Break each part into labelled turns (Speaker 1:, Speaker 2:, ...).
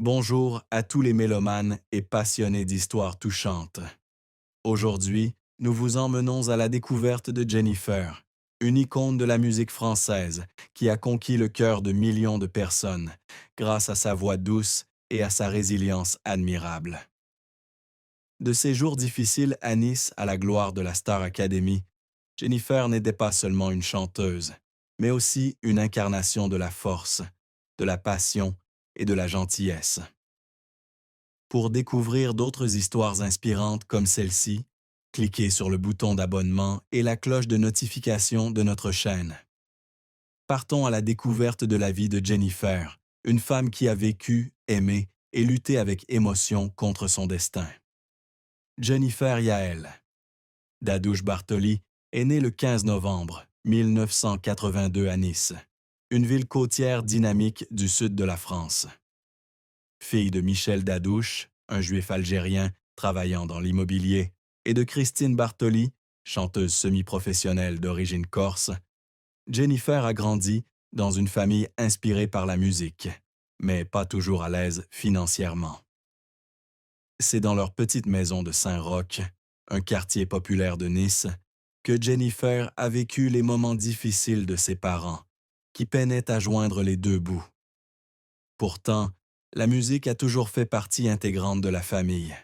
Speaker 1: Bonjour à tous les mélomanes et passionnés d'histoires touchantes. Aujourd'hui, nous vous emmenons à la découverte de Jennifer, une icône de la musique française qui a conquis le cœur de millions de personnes grâce à sa voix douce et à sa résilience admirable. De ses jours difficiles à Nice à la gloire de la Star Academy, Jennifer n'était pas seulement une chanteuse, mais aussi une incarnation de la force, de la passion et de la gentillesse. Pour découvrir d'autres histoires inspirantes comme celle-ci, cliquez sur le bouton d'abonnement et la cloche de notification de notre chaîne. Partons à la découverte de la vie de Jennifer, une femme qui a vécu, aimé et lutté avec émotion contre son destin. Jennifer Yael Dadouche Bartoli est née le 15 novembre 1982 à Nice, une ville côtière dynamique du sud de la France. Fille de Michel Dadouche, un juif algérien travaillant dans l'immobilier, et de Christine Bartoli, chanteuse semi-professionnelle d'origine corse, Jennifer a grandi dans une famille inspirée par la musique, mais pas toujours à l'aise financièrement. C'est dans leur petite maison de Saint-Roch, un quartier populaire de Nice, que Jennifer a vécu les moments difficiles de ses parents, qui peinaient à joindre les deux bouts. Pourtant, la musique a toujours fait partie intégrante de la famille.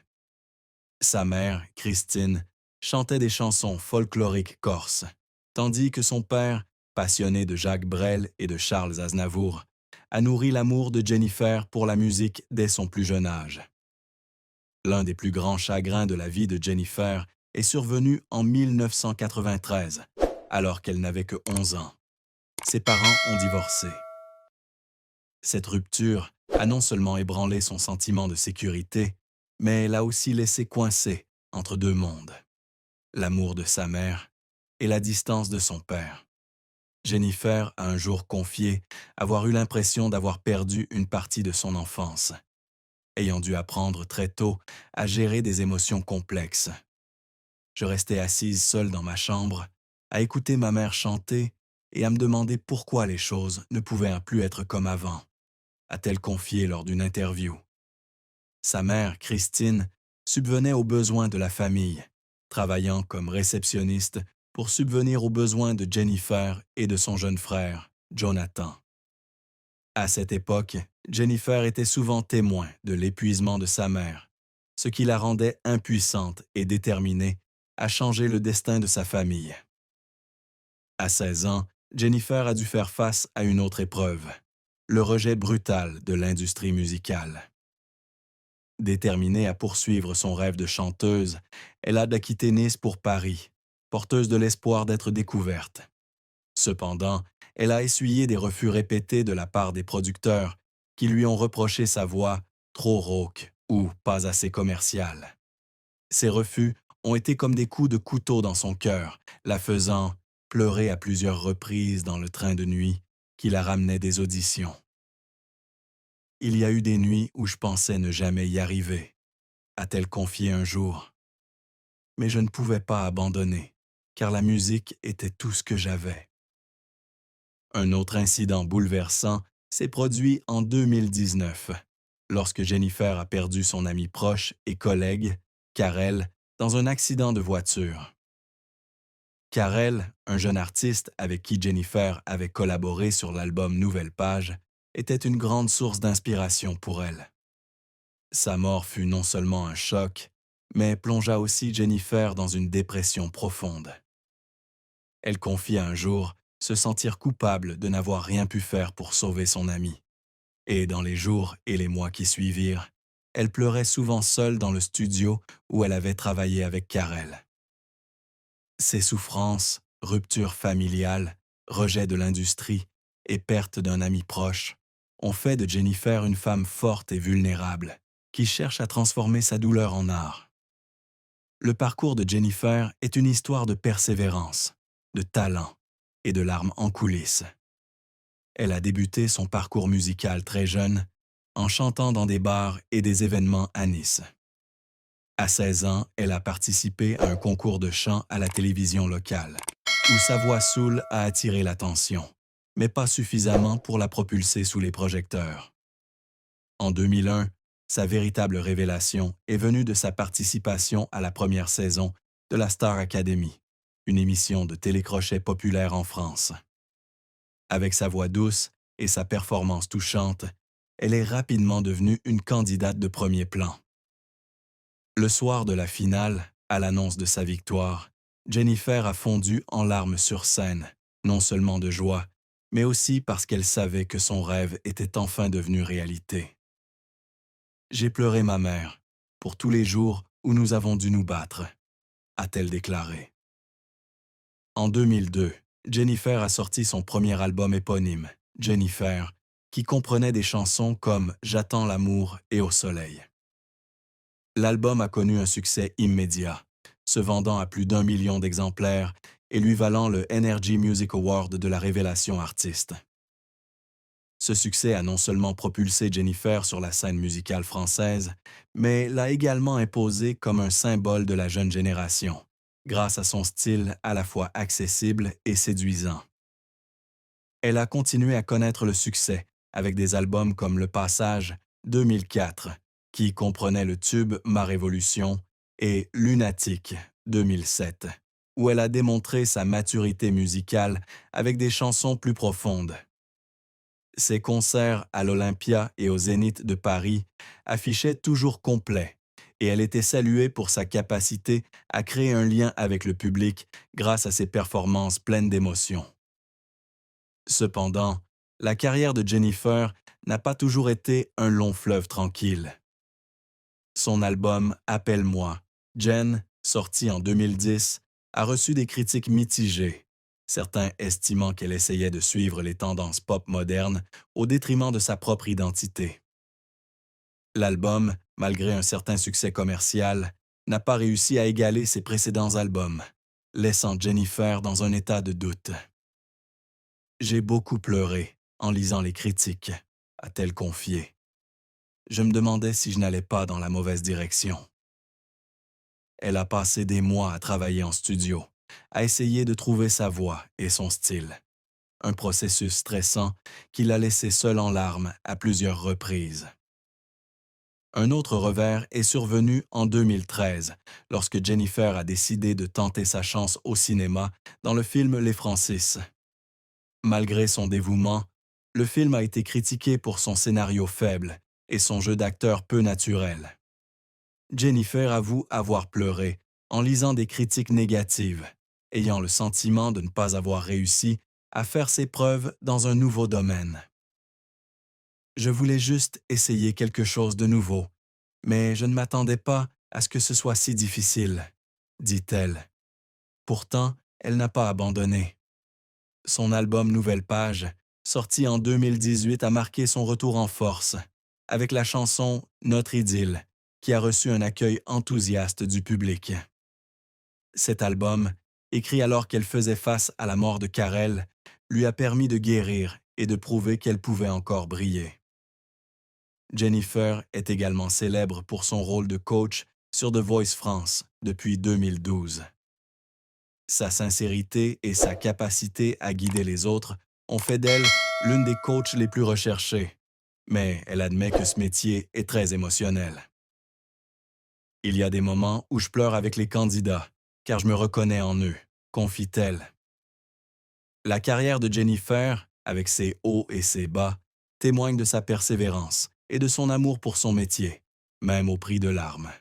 Speaker 1: Sa mère, Christine, chantait des chansons folkloriques corses, tandis que son père, passionné de Jacques Brel et de Charles Aznavour, a nourri l'amour de Jennifer pour la musique dès son plus jeune âge. L'un des plus grands chagrins de la vie de Jennifer est survenu en 1993, alors qu'elle n'avait que 11 ans. Ses parents ont divorcé. Cette rupture a non seulement ébranlé son sentiment de sécurité, mais l'a aussi laissé coincé entre deux mondes, l'amour de sa mère et la distance de son père. Jennifer a un jour confié avoir eu l'impression d'avoir perdu une partie de son enfance, ayant dû apprendre très tôt à gérer des émotions complexes. Je restais assise seule dans ma chambre, à écouter ma mère chanter et à me demander pourquoi les choses ne pouvaient plus être comme avant, a-t-elle confié lors d'une interview. Sa mère, Christine, subvenait aux besoins de la famille, travaillant comme réceptionniste pour subvenir aux besoins de Jennifer et de son jeune frère, Jonathan. À cette époque, Jennifer était souvent témoin de l'épuisement de sa mère, ce qui la rendait impuissante et déterminée à changer le destin de sa famille. À 16 ans, Jennifer a dû faire face à une autre épreuve, le rejet brutal de l'industrie musicale. Déterminée à poursuivre son rêve de chanteuse, elle a quitté Nice pour Paris, porteuse de l'espoir d'être découverte. Cependant, elle a essuyé des refus répétés de la part des producteurs qui lui ont reproché sa voix trop rauque ou pas assez commerciale. Ces refus ont été comme des coups de couteau dans son cœur, la faisant pleurer à plusieurs reprises dans le train de nuit qui la ramenait des auditions. Il y a eu des nuits où je pensais ne jamais y arriver, a-t-elle confié un jour. Mais je ne pouvais pas abandonner, car la musique était tout ce que j'avais. Un autre incident bouleversant s'est produit en 2019, lorsque Jennifer a perdu son ami proche et collègue, Karel, dans un accident de voiture. Karel, un jeune artiste avec qui Jennifer avait collaboré sur l'album Nouvelle Page, était une grande source d'inspiration pour elle. Sa mort fut non seulement un choc, mais plongea aussi Jennifer dans une dépression profonde. Elle confia un jour se sentir coupable de n'avoir rien pu faire pour sauver son ami. Et dans les jours et les mois qui suivirent, elle pleurait souvent seule dans le studio où elle avait travaillé avec Karel. Ses souffrances, rupture familiale, rejet de l'industrie et perte d'un ami proche ont fait de Jennifer une femme forte et vulnérable qui cherche à transformer sa douleur en art. Le parcours de Jennifer est une histoire de persévérance, de talent et de larmes en coulisses. Elle a débuté son parcours musical très jeune, en chantant dans des bars et des événements à Nice. À 16 ans, elle a participé à un concours de chant à la télévision locale, où sa voix saoule a attiré l'attention, mais pas suffisamment pour la propulser sous les projecteurs. En 2001, sa véritable révélation est venue de sa participation à la première saison de la Star Academy, une émission de télécrochet populaire en France. Avec sa voix douce et sa performance touchante, elle est rapidement devenue une candidate de premier plan. Le soir de la finale, à l'annonce de sa victoire, Jennifer a fondu en larmes sur scène, non seulement de joie, mais aussi parce qu'elle savait que son rêve était enfin devenu réalité. J'ai pleuré ma mère pour tous les jours où nous avons dû nous battre, a-t-elle déclaré. En 2002, Jennifer a sorti son premier album éponyme, Jennifer, qui comprenait des chansons comme J'attends l'amour et Au soleil. L'album a connu un succès immédiat, se vendant à plus d'1 million d'exemplaires et lui valant le Energy Music Award de la révélation artiste. Ce succès a non seulement propulsé Jennifer sur la scène musicale française, mais l'a également imposée comme un symbole de la jeune génération, grâce à son style à la fois accessible et séduisant. Elle a continué à connaître le succès avec des albums comme Le Passage 2004, qui comprenait le tube Ma Révolution, et Lunatique 2007, où elle a démontré sa maturité musicale avec des chansons plus profondes. Ses concerts à l'Olympia et au Zénith de Paris affichaient toujours complet, et elle était saluée pour sa capacité à créer un lien avec le public grâce à ses performances pleines d'émotion. Cependant, la carrière de Jennifer n'a pas toujours été un long fleuve tranquille. Son album Appelle-moi, Jen, sorti en 2010, a reçu des critiques mitigées, certains estimant qu'elle essayait de suivre les tendances pop modernes au détriment de sa propre identité. L'album, malgré un certain succès commercial, n'a pas réussi à égaler ses précédents albums, laissant Jennifer dans un état de doute. J'ai beaucoup pleuré en lisant les critiques, a-t-elle confié. Je me demandais si je n'allais pas dans la mauvaise direction. Elle a passé des mois à travailler en studio, à essayer de trouver sa voix et son style. Un processus stressant qui l'a laissée seule en larmes à plusieurs reprises. Un autre revers est survenu en 2013, lorsque Jennifer a décidé de tenter sa chance au cinéma dans le film Les Francis. Malgré son dévouement, le film a été critiqué pour son scénario faible et son jeu d'acteur peu naturel. Jennifer avoue avoir pleuré en lisant des critiques négatives, ayant le sentiment de ne pas avoir réussi à faire ses preuves dans un nouveau domaine. Je voulais juste essayer quelque chose de nouveau, mais je ne m'attendais pas à ce que ce soit si difficile, dit-elle. Pourtant, elle n'a pas abandonné. Son album Nouvelle Page, sorti en 2018, a marqué son retour en force, avec la chanson Notre idylle, qui a reçu un accueil enthousiaste du public. Cet album, écrit alors qu'elle faisait face à la mort de Karel, lui a permis de guérir et de prouver qu'elle pouvait encore briller. Jennifer est également célèbre pour son rôle de coach sur The Voice France depuis 2012. Sa sincérité et sa capacité à guider les autres ont fait d'elle l'une des coachs les plus recherchées, mais elle admet que ce métier est très émotionnel. Il y a des moments où je pleure avec les candidats, car je me reconnais en eux, confie-t-elle. La carrière de Jennifer, avec ses hauts et ses bas, témoigne de sa persévérance et de son amour pour son métier, même au prix de larmes.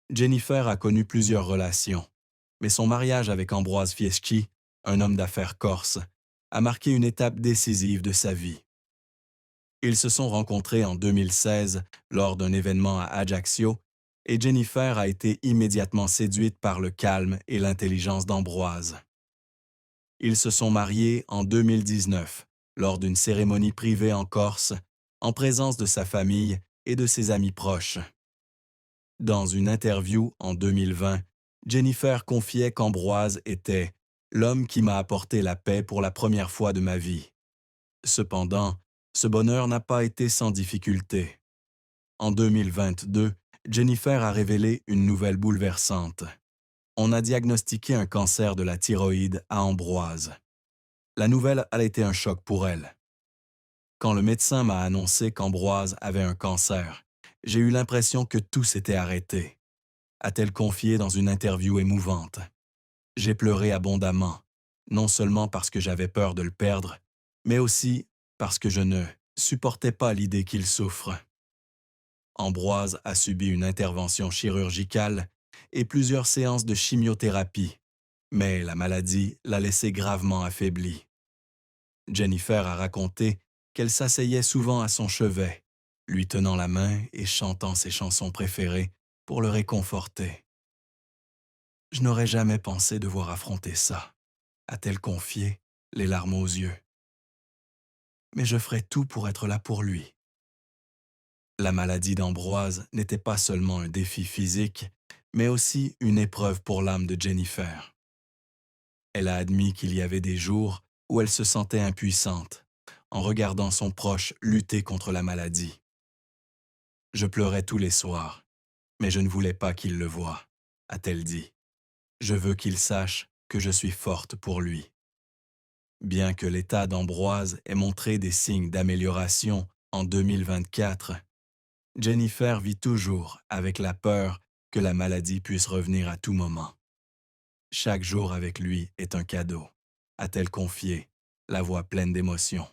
Speaker 1: Jennifer a connu plusieurs relations, mais son mariage avec Ambroise Fieschi, un homme d'affaires corse, a marqué une étape décisive de sa vie. Ils se sont rencontrés en 2016 lors d'un événement à Ajaccio et Jennifer a été immédiatement séduite par le calme et l'intelligence d'Ambroise. Ils se sont mariés en 2019 lors d'une cérémonie privée en Corse, en présence de sa famille et de ses amis proches. Dans une interview en 2020, Jennifer confiait qu'Ambroise était « l'homme qui m'a apporté la paix pour la première fois de ma vie ». Cependant, ce bonheur n'a pas été sans difficulté. En 2022, Jennifer a révélé une nouvelle bouleversante. On a diagnostiqué un cancer de la thyroïde à Ambroise. La nouvelle a été un choc pour elle. Quand le médecin m'a annoncé qu'Ambroise avait un cancer, j'ai eu l'impression que tout s'était arrêté, a-t-elle confié dans une interview émouvante. J'ai pleuré abondamment, non seulement parce que j'avais peur de le perdre, mais aussi parce que je ne supportais pas l'idée qu'il souffre. Ambroise a subi une intervention chirurgicale et plusieurs séances de chimiothérapie, mais la maladie l'a laissé gravement affaibli. Jennifer a raconté qu'elle s'asseyait souvent à son chevet, lui tenant la main et chantant ses chansons préférées pour le réconforter. « Je n'aurais jamais pensé devoir affronter ça », a-t-elle confié, les larmes aux yeux. « Mais je ferai tout pour être là pour lui. » La maladie d'Ambroise n'était pas seulement un défi physique, mais aussi une épreuve pour l'âme de Jennifer. Elle a admis qu'il y avait des jours où elle se sentait impuissante, en regardant son proche lutter contre la maladie. « Je pleurais tous les soirs, mais je ne voulais pas qu'il le voie, » a-t-elle dit. « Je veux qu'il sache que je suis forte pour lui. » Bien que l'état d'Ambroise ait montré des signes d'amélioration en 2024, Jennifer vit toujours avec la peur que la maladie puisse revenir à tout moment. « Chaque jour avec lui est un cadeau », a-t-elle confié, la voix pleine d'émotion.